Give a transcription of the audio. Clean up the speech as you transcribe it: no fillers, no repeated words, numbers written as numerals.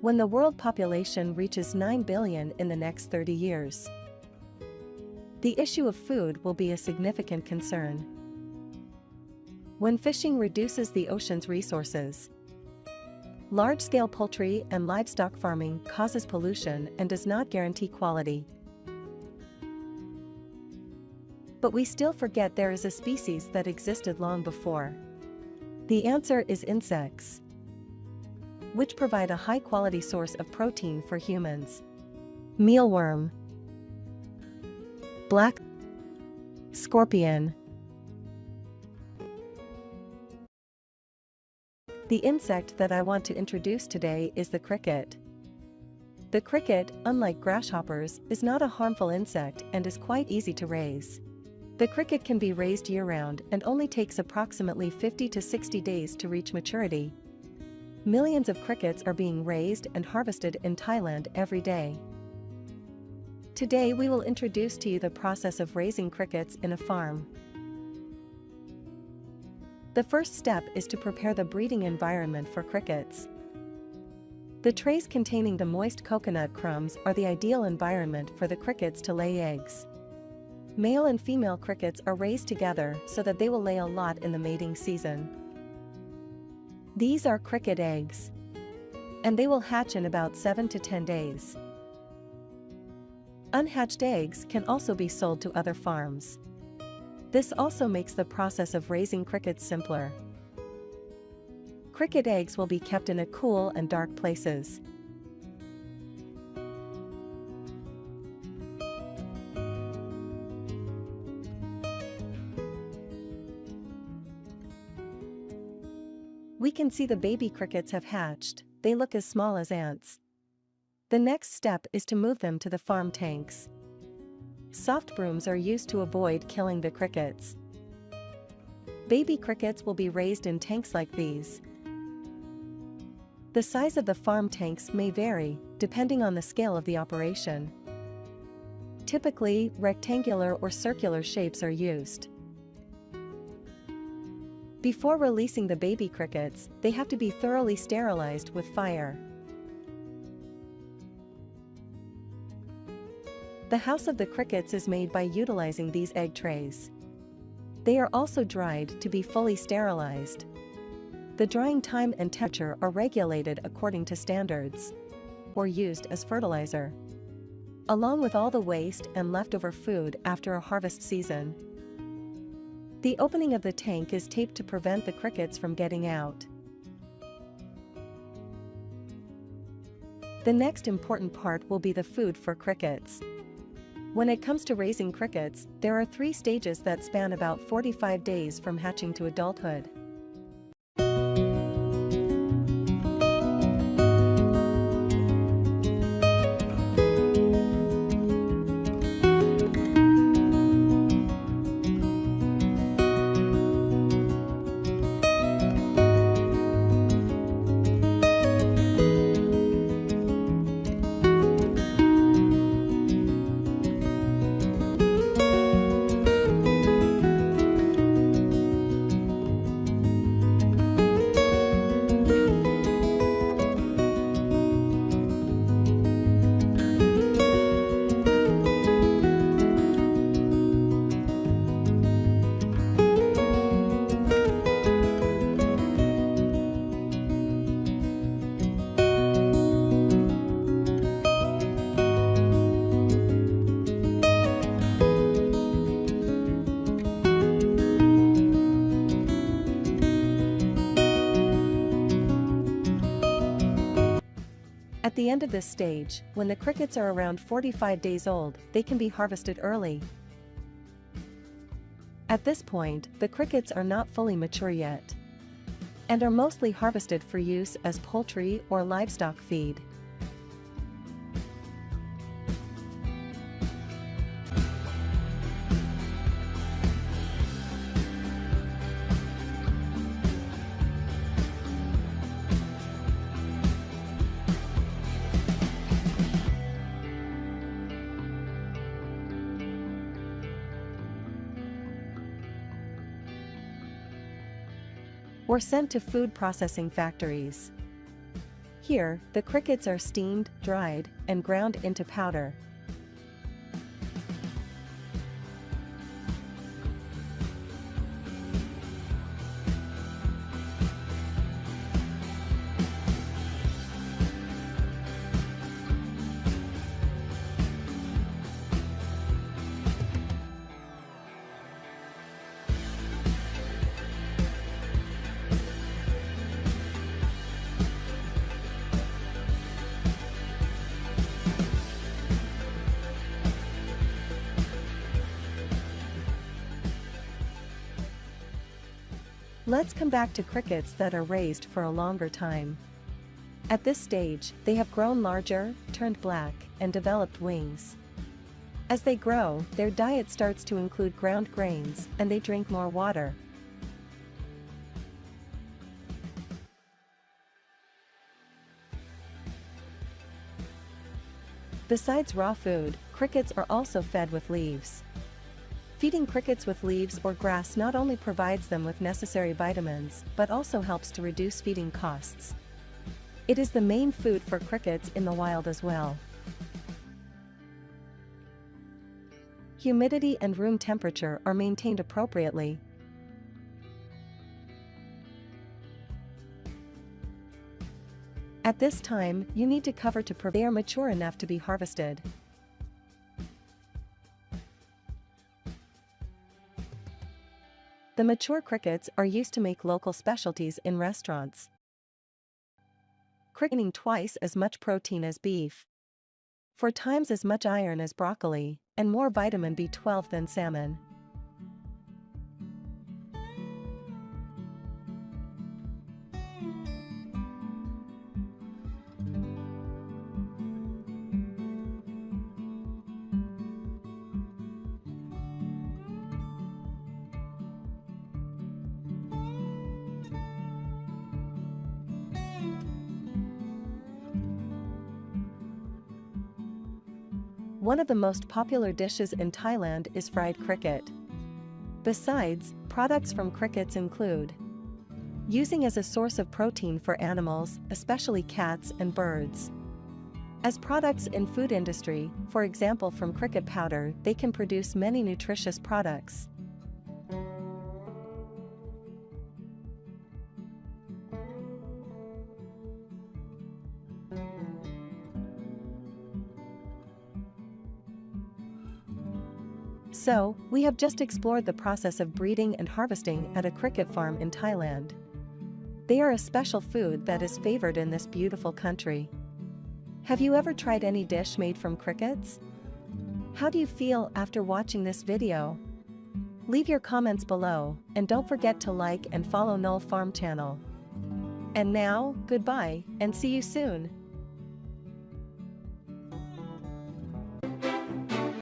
when the world population reaches 9 billion in the next 30 years. The issue of food will be a significant concern. When fishing reduces the ocean's resources. Large-scale poultry and livestock farming causes pollution and does not guarantee quality. But we still forget there is a species that existed long before. The answer is insects, which provide a high-quality source of protein for humans. Mealworm, black scorpion. The insect that I want to introduce today is the cricket. The cricket, unlike grasshoppers, is not a harmful insect and is quite easy to raise. The cricket can be raised year-round and only takes approximately 50 to 60 days to reach maturity. Millions of crickets are being raised and harvested in Thailand every day. Today we will introduce to you the process of raising crickets in a farm. The first step is to prepare the breeding environment for crickets. The trays containing the moist coconut crumbs are the ideal environment for the crickets to lay eggs. Male and female crickets are raised together so that they will lay a lot in the mating season. These are cricket eggs, and they will hatch in about 7 to 10 days. Unhatched eggs can also be sold to other farms. This also makes the process of raising crickets simpler. Cricket eggs will be kept in a cool and dark places. We can see the baby crickets have hatched. They look as small as ants. The next step is to move them to the farm tanks. Soft brooms are used to avoid killing the crickets. Baby crickets will be raised in tanks like these. The size of the farm tanks may vary, depending on the scale of the operation. Typically, rectangular or circular shapes are used. Before releasing the baby crickets, they have to be thoroughly sterilized with fire. The house of the crickets is made by utilizing these egg trays. They are also dried to be fully sterilized. The drying time and temperature are regulated according to standards, or used as fertilizer, along with all the waste and leftover food after a harvest season. The opening of the tank is taped to prevent the crickets from getting out. The next important part will be the food for crickets. When it comes to raising crickets, there are 3 stages that span about 45 days from hatching to adulthood. At the end of this stage, when the crickets are around 45 days old, they can be harvested early. At this point, the crickets are not fully mature yet, and are mostly harvested for use as poultry or livestock feed. Or sent to food processing factories. Here, the crickets are steamed, dried, and ground into powder. Let's come back to crickets that are raised for a longer time. At this stage, they have grown larger, turned black, and developed wings. As they grow, their diet starts to include ground grains, and they drink more water. Besides raw food, crickets are also fed with leaves. Feeding crickets with leaves or grass not only provides them with necessary vitamins, but also helps to reduce feeding costs. It is the main food for crickets in the wild as well. Humidity and room temperature are maintained appropriately. At this time, you need to cover to prevent they are mature enough to be harvested. The mature crickets are used to make local specialties in restaurants. Cricket twice as much protein as beef, 4 times as much iron as broccoli, and more vitamin B12 than salmon. One of the most popular dishes in Thailand is fried cricket. Besides, products from crickets include using as a source of protein for animals, especially cats and birds. As products in food industry, for example from cricket powder, they can produce many nutritious products. So, we have just explored the process of breeding and harvesting at a cricket farm in Thailand. They are a special food that is favored in this beautiful country. Have you ever tried any dish made from crickets? How do you feel after watching this video? Leave your comments below, and don't forget to like and follow Knoll Farm channel. And now, goodbye, and see you soon.